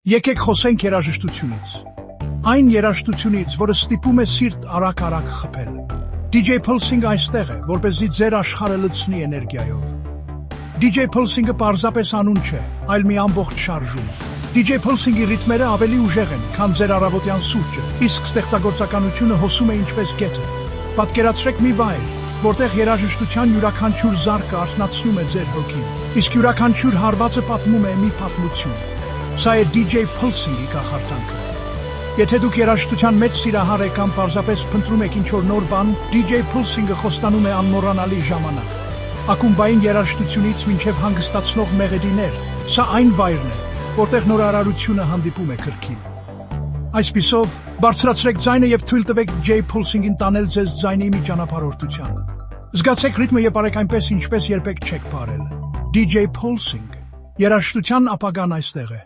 Եկեք խոսենք երաժշտությունից։ Այն երաժշտությունից, որը ստիպում է սիրտ արագ խփել։ DJ Pulsing այստեղ է, որպեսզի ձեր աշխարհը լցնի էներգիայով։ DJ Pulsing-ը պարզապես անուն չէ, այլ մի ամբողջ շարժում։ DJ Pulsing-ի ռիթմերը ավելի ուժեղ են, քան ձեր առավոտյան սուրճը, իսկ ստեղծագործականությունը հոսում է ինչպես գետը։ Պատկերացրեք մի վայր, որտեղ երաժշտության յուրաքանչյուր զարկը արթնացնում է ձեր հոգին, իսկ յուրաքանչյուր հարվածը պատմում է մի պատմություն։ Սա է DJ Pulsing-ի կախարդանքը։ Եթե դուք երաժշտության մեջ սիրահար եք կամ պարզապես փնտրում եք ինչ-որ նոր բան, DJ Pulsing-ը խոստանում է անմոռանալի ժամանակ։ Ակումբային երաժշտությունից մինչև հանգստացնող մեղեդիներ, սա այն վայրն է, որտեղ նորարարությունը հանդիպում է կրքին։ Այսպիսով, բարձրացրեք ձայնը և թույլ տվեք DJ Pulsing-ին տանել ձեզ ձայնի մի ճանապարհորդության։ Զգացեք ռիթմը և արեք այնպես, ինչպես երբեք չեք պարել։ DJ Pulsing, երաժշտության ապագան այստեղ է։